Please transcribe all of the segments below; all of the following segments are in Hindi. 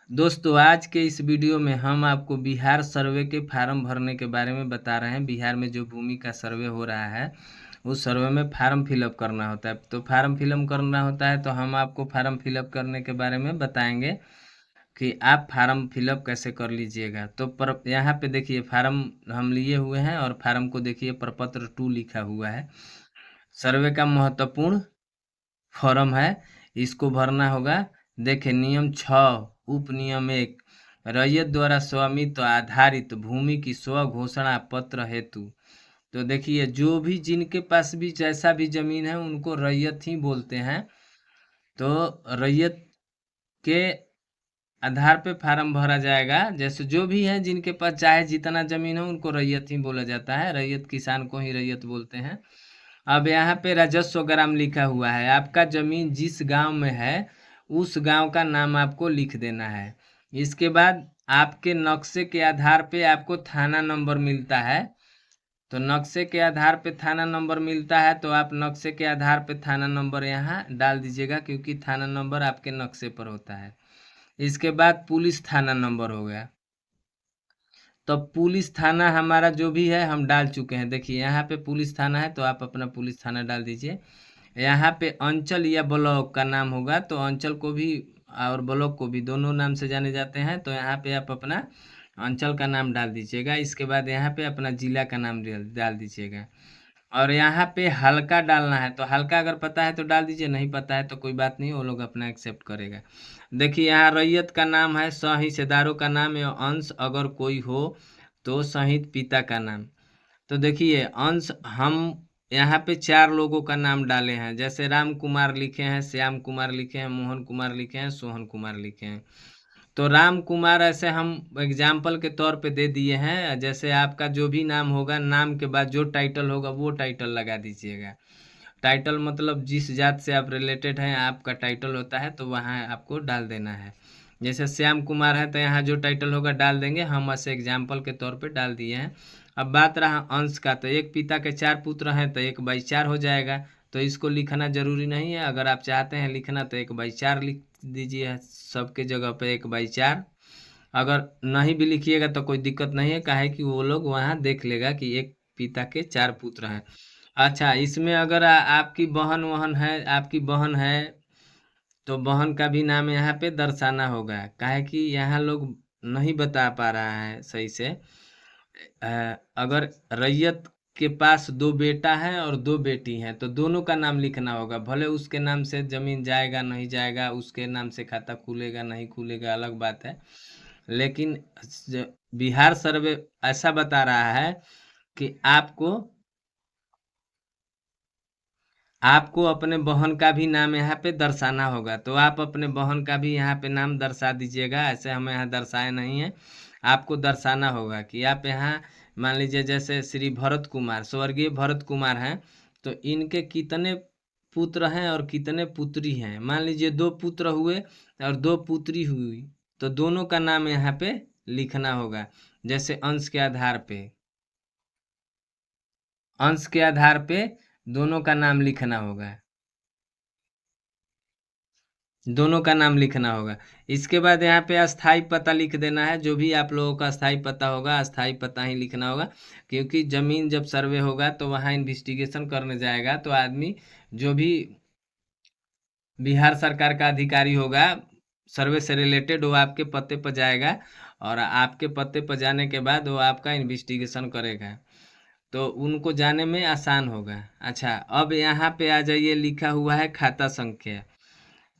दोस्तों आज के इस वीडियो में हम आपको बिहार सर्वे के फार्म भरने के बारे में बता रहे हैं। बिहार में जो भूमि का सर्वे हो रहा है उस सर्वे में फार्म फिलअप करना होता है। तो फार्म फिलअप करना होता है तो हम आपको फार्म फिलअप करने के बारे में बताएंगे कि आप फार्म फिलअप कैसे कर लीजिएगा। तो यहाँ पे देखिए फार्म हम लिए हुए हैं और फार्म को देखिए प्रपत्र 2 लिखा हुआ है। सर्वे का महत्वपूर्ण फॉर्म है, इसको भरना होगा। देखिए नियम 6 उप नियम 1 रैयत द्वारा स्वामित्व आधारित भूमि की स्व घोषणा पत्र हेतु। तो देखिए जो भी जिनके पास भी जैसा भी जमीन है उनको रैयत ही बोलते हैं। तो रैयत के आधार पे फार्म भरा जाएगा। जैसे जो भी है जिनके पास चाहे जितना जमीन हो उनको रैयत ही बोला जाता है। रैयत किसान को ही रैयत बोलते हैं। अब यहाँ पे राजस्व ग्राम लिखा हुआ है। आपका जमीन जिस गांव में है उस गांव का नाम आपको लिख देना है। इसके बाद आपके नक्शे के आधार पे आपको थाना नंबर मिलता है। तो नक्शे के आधार पे थाना नंबर मिलता है तो आप नक्शे के आधार पे थाना नंबर यहाँ डाल दीजिएगा, क्योंकि थाना नंबर आपके नक्शे पर होता है। इसके बाद पुलिस थाना नंबर हो गया। तो पुलिस थाना हमारा जो भी है हम डाल चुके हैं। देखिए यहाँ पे पुलिस थाना है तो आप अपना पुलिस थाना डाल दीजिए। यहाँ पे अंचल या ब्लॉक का नाम होगा तो अंचल को भी और ब्लॉक को भी दोनों नाम से जाने जाते हैं। तो यहाँ पे आप अपना अंचल का नाम डाल दीजिएगा। इसके बाद यहाँ पे अपना जिला का नाम डाल दीजिएगा। और यहाँ पे हल्का डालना है तो हल्का अगर पता है तो डाल दीजिए, नहीं पता है तो कोई बात नहीं, वो लोग अपना एक्सेप्ट करेगा। देखिए यहाँ रैयत का नाम है, सहिस्सेदारों का नाम या अंश अगर कोई हो तो सहित पिता का नाम। तो देखिए अंश हम यहाँ पे 4 लोगों का नाम डाले हैं। जैसे राम कुमार लिखे हैं, श्याम कुमार लिखे हैं, मोहन कुमार लिखे हैं, सोहन कुमार लिखे हैं। तो राम कुमार ऐसे हम एग्जाम्पल के तौर पे दे दिए हैं। जैसे आपका जो भी नाम होगा, नाम के बाद जो टाइटल होगा वो टाइटल लगा दीजिएगा। टाइटल मतलब जिस जात से आप रिलेटेड हैं आपका टाइटल होता है तो वहाँ आपको डाल देना है। जैसे श्याम कुमार है तो यहाँ जो टाइटल होगा डाल देंगे, हम ऐसे एग्जाम्पल के तौर पे डाल दिए हैं। अब बात रहा अंश का, तो एक पिता के 4 पुत्र हैं तो 1/4 हो जाएगा। तो इसको लिखना जरूरी नहीं है, अगर आप चाहते हैं लिखना तो 1/4 लिख दीजिए सबके जगह पे 1/4। अगर नहीं भी लिखिएगा तो कोई दिक्कत नहीं है, काहे कि वो लोग वहाँ देख लेगा कि एक पिता के 4 पुत्र हैं। अच्छा इसमें अगर आपकी बहन वहन है, आपकी बहन है तो बहन का भी नाम यहाँ पे दर्शाना होगा। काहे कि यहाँ लोग नहीं बता पा रहा है सही से। अगर रैयत के पास 2 बेटा है और 2 बेटी हैं तो दोनों का नाम लिखना होगा। भले उसके नाम से जमीन जाएगा नहीं जाएगा, उसके नाम से खाता खुलेगा नहीं खुलेगा अलग बात है, लेकिन बिहार सर्वे ऐसा बता रहा है कि आपको अपने बहन का भी नाम यहाँ पे दर्शाना होगा। तो आप अपने बहन का भी यहाँ पे नाम दर्शा दीजिएगा। ऐसे हमें यहाँ दर्शाए नहीं है, आपको दर्शाना होगा कि आप यहाँ मान लीजिए जैसे श्री भरत कुमार, स्वर्गीय भरत कुमार हैं तो इनके कितने पुत्र हैं और कितने पुत्री हैं। मान लीजिए 2 पुत्र हुए और 2 पुत्री हुई तो दोनों का नाम यहाँ पे लिखना होगा। जैसे अंश के आधार पे दोनों का नाम लिखना होगा, दोनों का नाम लिखना होगा। इसके बाद यहाँ पे अस्थाई पता लिख देना है। जो भी आप लोगों का अस्थाई पता होगा अस्थाई पता ही लिखना होगा, क्योंकि जमीन जब सर्वे होगा तो वहाँ इन्वेस्टिगेशन करने जाएगा तो आदमी जो भी बिहार सरकार का अधिकारी होगा सर्वे से रिलेटेड वो आपके पते पर जाएगा और आपके पते पर जाने के बाद वो आपका इन्वेस्टिगेशन करेगा तो उनको जाने में आसान होगा। अच्छा अब यहाँ पे आ जाइए, लिखा हुआ है खाता संख्या।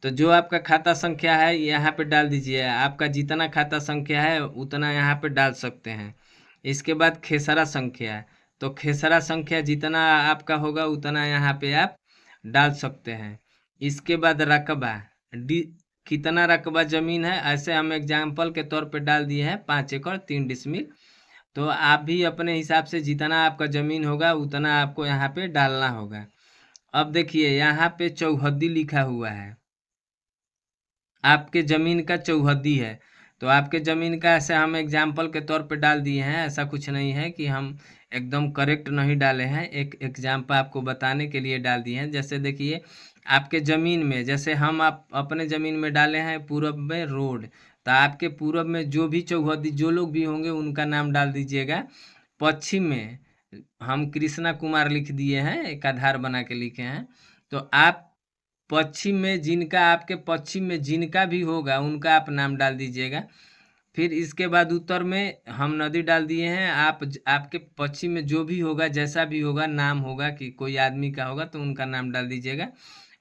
तो जो आपका खाता संख्या है यहाँ पे डाल दीजिए। आपका जितना खाता संख्या है उतना यहाँ पे डाल सकते हैं। इसके बाद खेसरा संख्या, तो खेसरा संख्या जितना आपका होगा उतना यहाँ पे आप डाल सकते हैं। इसके बाद रकबा, डी कितना रकबा जमीन है, ऐसे हम एग्जाम्पल के तौर पे डाल दिए हैं 5 एकड़ 3 डिसमिल। तो आप भी अपने हिसाब से जितना आपका जमीन होगा उतना आपको यहाँ पे डालना होगा। अब देखिए यहाँ पे चौहद्दी लिखा हुआ है, आपके जमीन का चौहद्दी है। तो आपके जमीन का ऐसे हम एग्जाम्पल के तौर पे डाल दिए हैं, ऐसा कुछ नहीं है कि हम एकदम करेक्ट नहीं डाले हैं, एक एग्जाम्पल आपको बताने के लिए डाल दिए हैं। जैसे देखिए आपके जमीन में, जैसे हम आप अपने जमीन में डाले हैं पूरब में रोड, तो आपके पूरब में जो भी चौहद्दी जो लोग भी होंगे उनका नाम डाल दीजिएगा। पश्चिम में हम कृष्णा कुमार लिख दिए हैं, एक आधार बना के लिखे हैं। तो आप पश्चिम में जिनका आपके पश्चिम में जिनका भी होगा उनका आप नाम डाल दीजिएगा। फिर इसके बाद उत्तर में हम नदी डाल दिए हैं। आपके पश्चिम में जो भी होगा जैसा भी होगा नाम होगा कि कोई आदमी का होगा तो उनका नाम डाल दीजिएगा।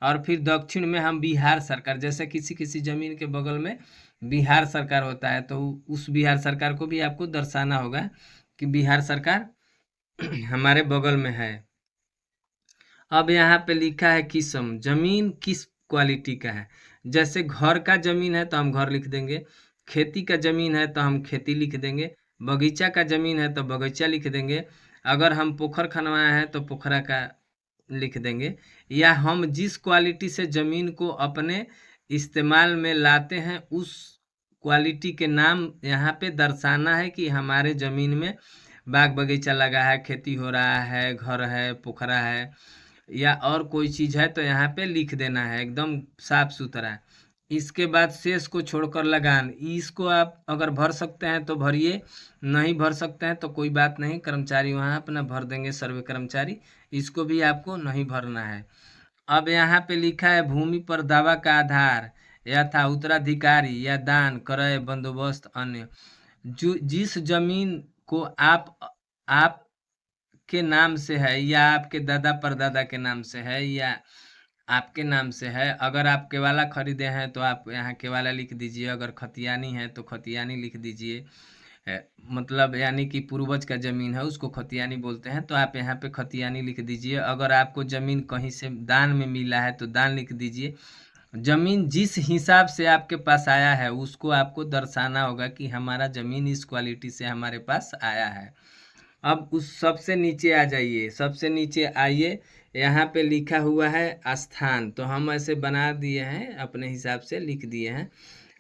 और फिर दक्षिण में हम बिहार सरकार, जैसे किसी किसी जमीन के बगल में बिहार सरकार होता है तो उस बिहार सरकार को भी आपको दर्शाना होगा कि बिहार सरकार हमारे बगल में है। अब यहाँ पे लिखा है किस्म, जमीन किस क्वालिटी का है। जैसे घर का जमीन है तो हम घर लिख देंगे, खेती का जमीन है तो हम खेती लिख देंगे, बगीचा का जमीन है तो बगीचा लिख देंगे, अगर हम पोखर खनवाए हैं तो पोखरा का लिख देंगे। या हम जिस क्वालिटी से जमीन को अपने इस्तेमाल में लाते हैं उस क्वालिटी के नाम यहाँ पे दर्शाना है कि हमारे ज़मीन में बाग बगीचा लगा है, खेती हो रहा है, घर है, पोखरा है या और कोई चीज़ है तो यहाँ पे लिख देना है एकदम साफ सुथरा। इसके बाद शेष को छोड़कर लगान, इसको आप अगर भर सकते हैं तो भरिए, नहीं भर सकते हैं तो कोई बात नहीं, कर्मचारी वहाँ अपना भर देंगे, सर्वे कर्मचारी, इसको भी आपको नहीं भरना है। अब यहाँ पे लिखा है भूमि पर दावा का आधार यथा उत्तराधिकारी या दान क्रय बंदोबस्त अन्य। जो जिस जमीन को आप के नाम से है या आपके दादा परदादा के नाम से है या आपके नाम से है, अगर आप केवाला खरीदे हैं तो आप यहाँ केवाला लिख दीजिए, अगर खतियानी है तो खतियानी लिख दीजिए। मतलब यानी कि पूर्वज का ज़मीन है उसको खतियानी बोलते हैं तो आप यहाँ पे खतियानी लिख दीजिए। अगर आपको ज़मीन कहीं से दान में मिला है तो दान लिख दीजिए। ज़मीन जिस हिसाब से आपके पास आया है उसको आपको दर्शाना होगा कि हमारा ज़मीन इस क्वालिटी से हमारे पास आया है। अब उस सबसे नीचे आ जाइए, सबसे नीचे आइए, यहाँ पे लिखा हुआ है स्थान, तो हम ऐसे बना दिए हैं, अपने हिसाब से लिख दिए हैं।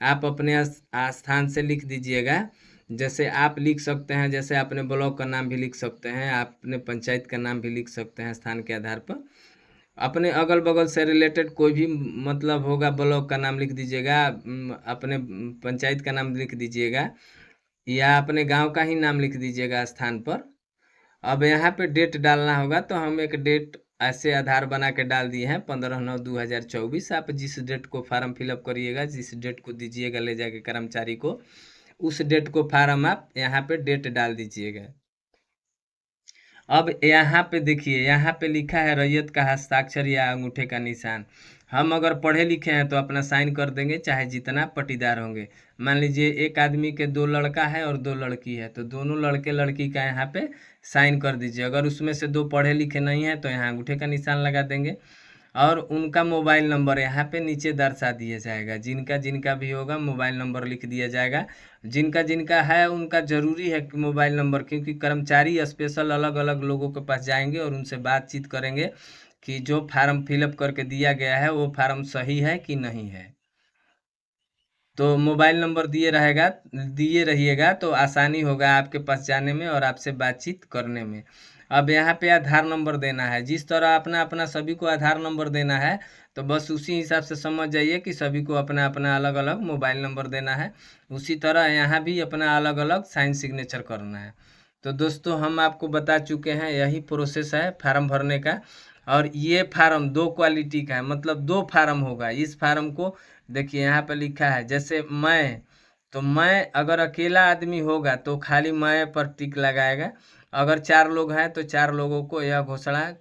आप अपने स्थान से लिख दीजिएगा। जैसे आप लिख सकते हैं, जैसे अपने ब्लॉक का नाम भी लिख सकते हैं, आप अपने पंचायत का नाम भी लिख सकते हैं स्थान के आधार पर। अपने अगल बगल से रिलेटेड कोई भी मतलब होगा, ब्लॉक का नाम लिख दीजिएगा, अपने पंचायत का नाम लिख दीजिएगा या अपने गांव का ही नाम लिख दीजिएगा स्थान पर। अब यहाँ पे डेट डालना होगा तो हम एक डेट ऐसे आधार बना के डाल दिए हैं 15/9/2024। आप जिस डेट को फार्म फिलअप करिएगा, जिस डेट को दीजिएगा ले जाके कर्मचारी को, उस डेट को फार्म आप यहाँ पे डेट डाल दीजिएगा। अब यहाँ पे देखिए, यहाँ पे लिखा है रैयत का हस्ताक्षर या अंगूठे का निशान। हम अगर पढ़े लिखे हैं तो अपना साइन कर देंगे, चाहे जितना पटीदार होंगे। मान लीजिए एक आदमी के 2 लड़का है और 2 लड़की है तो दोनों लड़के लड़की का यहाँ पे साइन कर दीजिए। अगर उसमें से 2 पढ़े लिखे नहीं हैं तो यहाँ अंगूठे का निशान लगा देंगे और उनका मोबाइल नंबर यहाँ पे नीचे दर्शा दिया जाएगा। जिनका जिनका भी होगा मोबाइल नंबर लिख दिया जाएगा। जिनका जिनका है उनका ज़रूरी है कि मोबाइल नंबर, क्योंकि कर्मचारी स्पेशल अलग अलग लोगों के पास जाएंगे और उनसे बातचीत करेंगे कि जो फार्म फिलअप करके दिया गया है वो फार्म सही है कि नहीं है। तो मोबाइल नंबर दिए रहिएगा तो आसानी होगा आपके पास जाने में और आपसे बातचीत करने में। अब यहाँ पे आधार नंबर देना है, जिस तरह अपना अपना सभी को आधार नंबर देना है तो बस उसी हिसाब से समझ जाइए कि सभी को अपना अपना अलग अलग मोबाइल नंबर देना है। उसी तरह यहाँ भी अपना अलग अलग साइन सिग्नेचर करना है। तो दोस्तों हम आपको बता चुके हैं, यही प्रोसेस है फार्म भरने का। और ये फार्म 2 क्वालिटी का है, मतलब 2 फार्म होगा। इस फार्म को देखिए यहाँ पे लिखा है, जैसे मैं, तो मैं अगर अकेला आदमी होगा तो खाली मैं पर टिक लगाएगा। अगर 4 लोग हैं तो 4 लोगों को यह घोषणा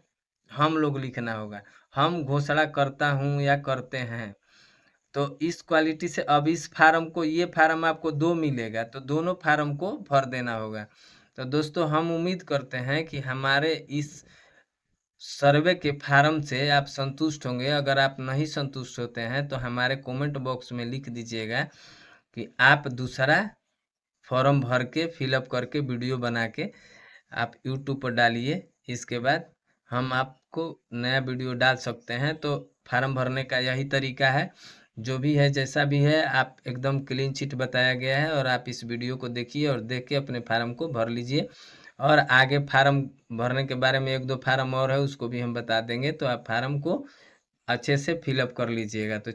हम लोग लिखना होगा, हम घोषणा करता हूँ या करते हैं। तो इस क्वालिटी से अब इस फार्म को, ये फार्म आपको 2 मिलेगा तो दोनों फार्म को भर देना होगा। तो दोस्तों हम उम्मीद करते हैं कि हमारे इस सर्वे के फार्म से आप संतुष्ट होंगे। अगर आप नहीं संतुष्ट होते हैं तो हमारे कमेंट बॉक्स में लिख दीजिएगा कि आप दूसरा फॉर्म भर के फिलअप करके वीडियो बना के आप यूट्यूब पर डालिए। इसके बाद हम आपको नया वीडियो डाल सकते हैं। तो फार्म भरने का यही तरीका है, जो भी है जैसा भी है आप एकदम क्लीन चिट बताया गया है और आप इस वीडियो को देखिए और देख के अपने फार्म को भर लीजिए। और आगे फार्म भरने के बारे में 1-2 फार्म और है उसको भी हम बता देंगे, तो आप फार्म को अच्छे से फिलअप कर लीजिएगा। तो